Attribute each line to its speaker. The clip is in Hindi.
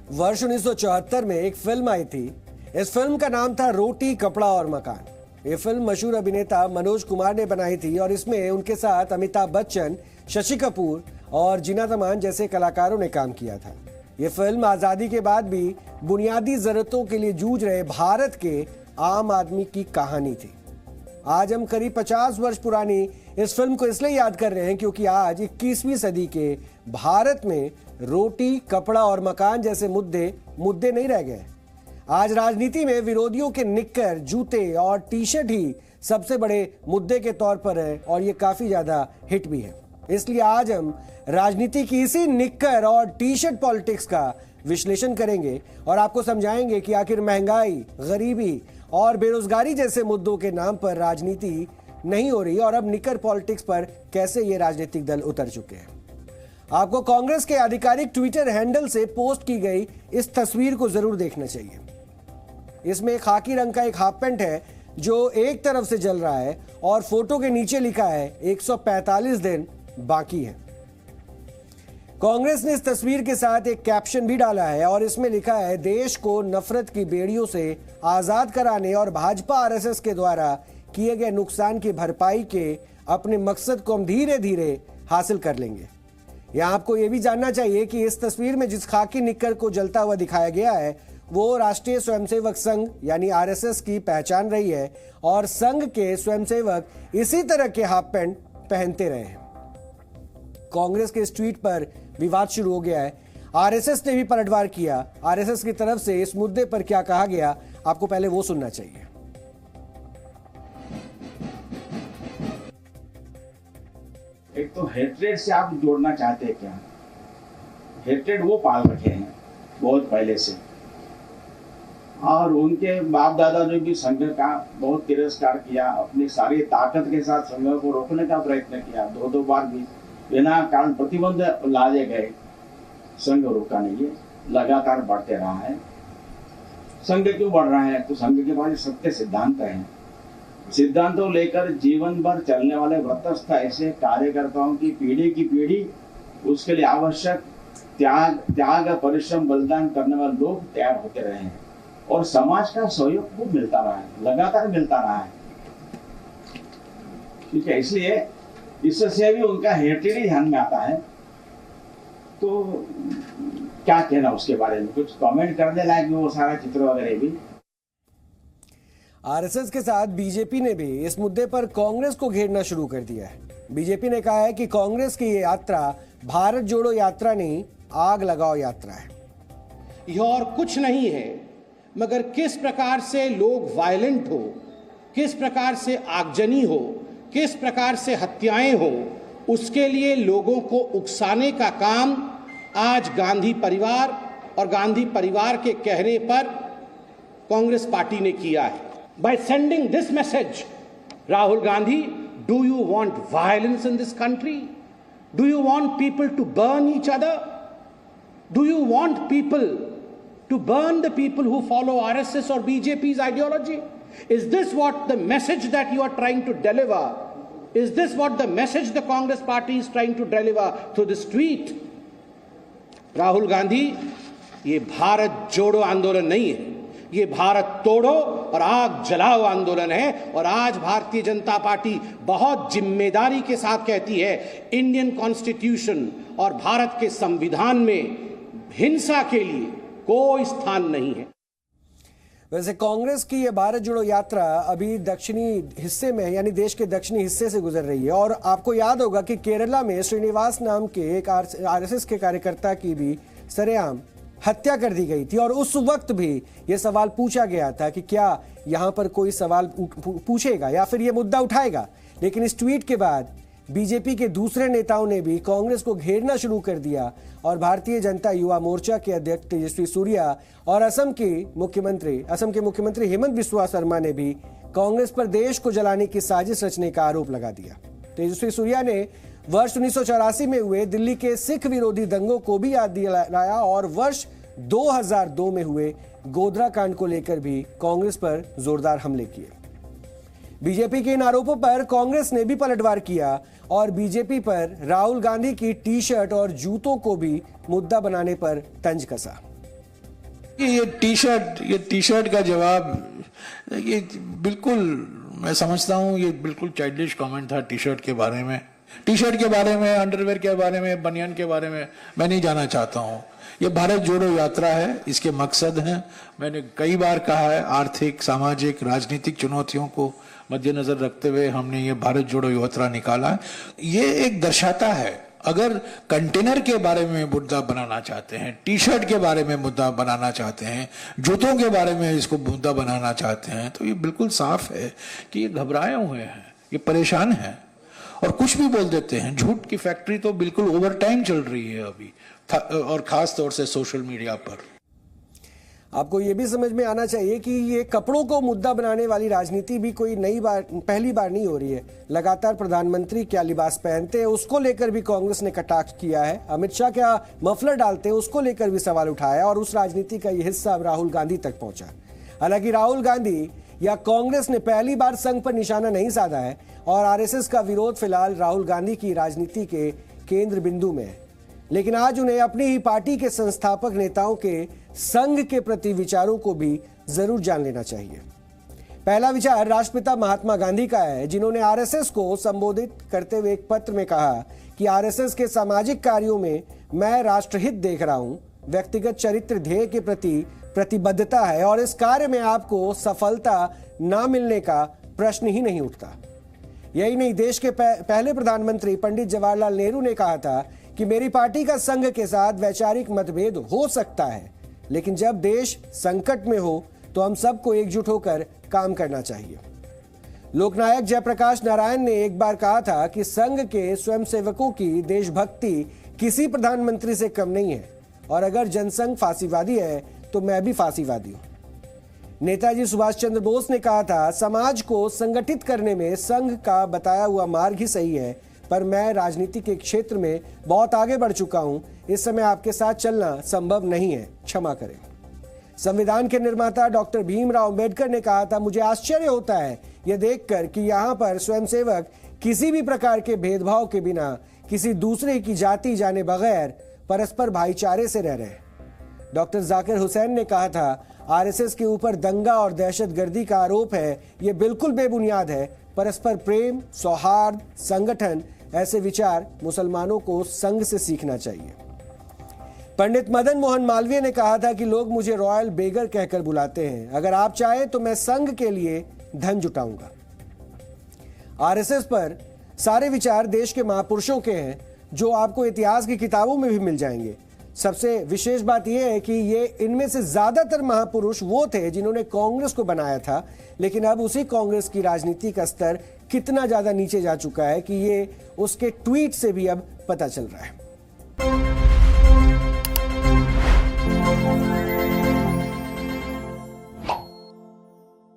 Speaker 1: वर्ष 1974 में एक फिल्म आई थी। इस फिल्म का नाम था रोटी कपड़ा और मकान। ये फिल्म मशहूर अभिनेता मनोज कुमार ने बनाई थी और इसमें उनके साथ अमिताभ बच्चन, शशि कपूर और जीनत अमान जैसे कलाकारों ने काम किया था। ये फिल्म आजादी के बाद भी बुनियादी जरूरतों के लिए जूझ रहे भारत के आम आदमी की कहानी थी। आज हम करीब 50 वर्ष पुरानी इस फिल्म को इसलिए याद कर रहे हैं क्योंकि आज 21वीं सदी के भारत में रोटी, कपड़ा और मकान जैसे मुद्दे नहीं रह गए। आज राजनीति में विरोधियों के निक्कर, जूते और टी शर्ट ही सबसे बड़े मुद्दे के तौर पर है और ये काफी ज्यादा हिट भी है। इसलिए आज हम राजनीति की इसी निक्कर और टी शर्ट पॉलिटिक्स का विश्लेषण करेंगे और आपको समझाएंगे कि आखिर महंगाई, गरीबी और बेरोजगारी जैसे मुद्दों के नाम पर राजनीति नहीं हो रही और अब निक्कर पॉलिटिक्स पर कैसे ये राजनीतिक दल उतर चुके हैं। आपको कांग्रेस के आधिकारिक ट्विटर हैंडल से पोस्ट की गई इस तस्वीर को जरूर देखना चाहिए। इसमें एक खाकी रंग का एक हाफ पैंट है जो एक तरफ से जल रहा है और फोटो के नीचे लिखा है 145 दिन बाकी है। कांग्रेस ने इस तस्वीर के साथ एक कैप्शन भी डाला है और इसमें लिखा है, देश को नफरत की बेड़ियों से आजाद कराने और भाजपा आरएसएस के द्वारा किए गए नुकसान की भरपाई के अपने मकसद को हम धीरे धीरे हासिल कर लेंगे। यहाँ आपको यह भी जानना चाहिए कि इस तस्वीर में जिस खाकी निक्कर को जलता हुआ दिखाया गया है वो राष्ट्रीय स्वयंसेवक संघ यानी आरएसएस की पहचान रही है और संघ के स्वयंसेवक इसी तरह के हाफ पैंट पहनते रहे हैं। कांग्रेस के इस ट्वीट पर विवाद शुरू हो गया है। आरएसएस ने भी पलटवार किया। आरएसएस की तरफ से इस मुद्दे पर क्या कहा गया, आपको पहले वो सुनना चाहिए।
Speaker 2: एक तो हेट्रेड से आप जोड़ना चाहते हैं क्या? हेट्रेड वो पाल रखे हैं बहुत पहले से और उनके बाप दादा ने भी संघ का बहुत तिरस्कार किया, अपनी सारी ताकत के साथ संघ को रोकने का प्रयत्न किया। दो बार भी बिना कारण प्रतिबंध लादे गए, संघ रोका नहीं है, लगातार बढ़ते रहा है। संघ क्यों बढ़ रहा है? तो संघ के पास सत्य सिद्धांत है। सिद्धांतों लेकर जीवन भर चलने वाले व्रतस्थ ऐसे कार्यकर्ताओं की पीढ़ी उसके लिए आवश्यक त्याग परिश्रम बलिदान करने वाले लोग तैयार होते रहे हैं और समाज का सहयोग खूब मिलता रहा है, लगातार मिलता रहा है। ठीक है, इसलिए इससे भी उनका हेट्रेड ही ध्यान में आता है। तो क्या कहना उसके बारे में, कुछ कमेंट करने लायक वो सारा चित्र वगैरह भी।
Speaker 1: आरएसएस के साथ बीजेपी ने भी इस मुद्दे पर कांग्रेस को घेरना शुरू कर दिया है। बीजेपी ने कहा है कि कांग्रेस की ये यात्रा भारत जोड़ो यात्रा नहीं, आग लगाओ यात्रा है।
Speaker 3: यह और कुछ नहीं है मगर किस प्रकार से लोग वायलेंट हो, किस प्रकार से आगजनी हो, किस प्रकार से हत्याएं हो, उसके लिए लोगों को उकसाने का काम आज गांधी परिवार और गांधी परिवार के कहने पर कांग्रेस पार्टी ने किया है। By sending this message, Rahul Gandhi, do you want violence in this country? Do you want people to burn each other? Do you want people to burn the people who follow RSS or BJP's ideology? Is this what the message that you are trying to deliver? Is this what the message the Congress party is trying to deliver through this tweet? Rahul Gandhi, ये भारत जोड़ो आंदोलन नहीं है, ये भारत तोड़ो और आग जलाओ आंदोलन है। और आज भारतीय जनता पार्टी बहुत जिम्मेदारी के साथ कहती है, इंडियन कॉन्स्टिट्यूशन और भारत के संविधान में हिंसा के लिए कोई स्थान नहीं है।
Speaker 1: वैसे कांग्रेस की ये भारत जोड़ो यात्रा अभी दक्षिणी हिस्से में यानी देश के दक्षिणी हिस्से से गुजर रही है और आपको याद होगा कि केरला में श्रीनिवास नाम के एक आरएसएस के कार्यकर्ता की भी सरेआम हत्या कर दी गई थी और उस वक्त भी ये सवाल पूछा गया था कि क्या यहाँ पर कोई सवाल पूछेगा या फिर ये मुद्दा उठाएगा। लेकिन इस ट्वीट के बाद बीजेपी के दूसरे नेताओं ने भी कांग्रेस को घेरना शुरू कर दिया और भारतीय जनता युवा मोर्चा के अध्यक्ष तेजस्वी सूर्या और असम के मुख्यमंत्री हेमंत बिस्वा शर्मा ने भी कांग्रेस पर देश को जलाने की साजिश रचने का आरोप लगा दिया। तेजस्वी सूर्या ने वर्ष 1984 में हुए दिल्ली के सिख विरोधी दंगों को भी याद दिलाया और वर्ष 2002 में हुए गोधरा कांड को लेकर भी कांग्रेस पर जोरदार हमले किए। बीजेपी के इन आरोपों पर कांग्रेस ने भी पलटवार किया और बीजेपी पर राहुल गांधी की टी शर्ट और जूतों को भी मुद्दा बनाने पर तंज कसा।
Speaker 4: ये टी शर्ट का जवाब, ये बिल्कुल मैं समझता हूँ ये बिल्कुल चाइल्डिश कमेंट था टी शर्ट के बारे में। टी शर्ट के बारे में, अंडरवेयर के बारे में, बनियान के बारे में मैं नहीं जाना चाहता हूँ। ये भारत जोड़ो यात्रा है, इसके मकसद हैं, मैंने कई बार कहा है, आर्थिक, सामाजिक, राजनीतिक चुनौतियों को मद्देनजर रखते हुए हमने ये भारत जोड़ो यात्रा निकाला है। ये एक दर्शाता है, अगर कंटेनर के बारे में मुद्दा बनाना चाहते हैं, टी शर्ट के बारे में मुद्दा बनाना चाहते हैं, जूतों के बारे में इसको मुद्दा बनाना चाहते हैं, तो ये बिल्कुल साफ है कि ये घबराए हुए हैं, ये परेशान हैं और कुछ भी बोल देते हैं। झूठ की फैक्ट्री तो बिल्कुल ओवर टाइम चल रही है अभी, और खास तौर से सोशल मीडिया पर।
Speaker 1: आपको ये भी समझ में आना चाहिए कि ये कपड़ों को मुद्दा बनाने वाली राजनीति भी कोई पहली बार नहीं हो रही है। लगातार प्रधानमंत्री क्या लिबास पहनते हैं उसको लेकर भी कांग्रेस ने कटाक्ष किया है। अमित शाह क्या मफलर डालते हैं उसको लेकर भी सवाल उठाया और उस राजनीति का ये हिस्सा अब राहुल गांधी तक पहुंचा। हालांकि राहुल गांधी या कांग्रेस ने पहली बार संघ पर निशाना नहीं साधा है और आरएसएस का विरोध फिलहाल राहुल गांधी की राजनीति के केंद्र बिंदु में है। लेकिन आज उन्हें अपनी ही पार्टी के संस्थापक नेताओं के संघ के प्रति विचारों को भी जरूर जान लेना चाहिए। पहला विचार राष्ट्रपिता महात्मा गांधी का है, जिन्होंने आरएसएस को संबोधित करते हुए एक पत्र में कहा कि आरएसएस के सामाजिक कार्यों में मैं राष्ट्रहित देख रहा हूं, व्यक्तिगत चरित्र ध्येय के प्रति प्रतिबद्धता है और इस कार्य में आपको सफलता ना मिलने का प्रश्न ही नहीं उठता। यही नहीं, देश के पहले प्रधानमंत्री पंडित जवाहरलाल नेहरू ने कहा था कि मेरी पार्टी का संघ के साथ वैचारिक मतभेद हो सकता है, लेकिन जब देश संकट में हो तो हम सबको एकजुट होकर काम करना चाहिए। लोकनायक जयप्रकाश नारायण ने एक बार कहा था कि संघ के स्वयंसेवकों की देशभक्ति किसी प्रधानमंत्री से कम नहीं है और अगर जनसंघ फांसीवादी है तो मैं भी फांसीवादी हूं। नेताजी सुभाष चंद्र बोस ने कहा था, समाज को संगठित करने में संघ का बताया हुआ मार्ग ही सही है, पर मैं राजनीति के क्षेत्र में बहुत आगे बढ़ चुका हूं, इस समय आपके साथ चलना संभव नहीं है, क्षमा करें। संविधान के निर्माता डॉक्टर भीमराव अंबेडकर ने कहा था, मुझे आश्चर्य होता है यह देखकर कि यहाँ पर स्वयंसेवक किसी भी प्रकार के भेदभाव के बिना किसी दूसरे की जाति जाने बगैर परस्पर भाईचारे से रह रहे हैं। डॉक्टर जाकिर हुसैन ने कहा था, आरएसएस के ऊपर दंगा और दहशतगर्दी का आरोप है, यह बिल्कुल बेबुनियाद है। परस्पर प्रेम, सौहार्द, संगठन, ऐसे विचार मुसलमानों को संघ से सीखना चाहिए। पंडित मदन मोहन मालवीय ने कहा था कि लोग मुझे रॉयल बेगर कहकर बुलाते हैं, अगर आप चाहें तो मैं संघ के लिए धन जुटाऊंगा। आरएसएस पर सारे विचार देश के महापुरुषों के हैं, जो आपको इतिहास की किताबों में भी मिल जाएंगे। सबसे विशेष बात यह है कि ये इनमें से ज्यादातर महापुरुष वो थे जिन्होंने कांग्रेस को बनाया था, लेकिन अब उसी कांग्रेस की राजनीति का स्तर कितना ज्यादा नीचे जा चुका है कि ये उसके ट्वीट से भी अब पता चल रहा है।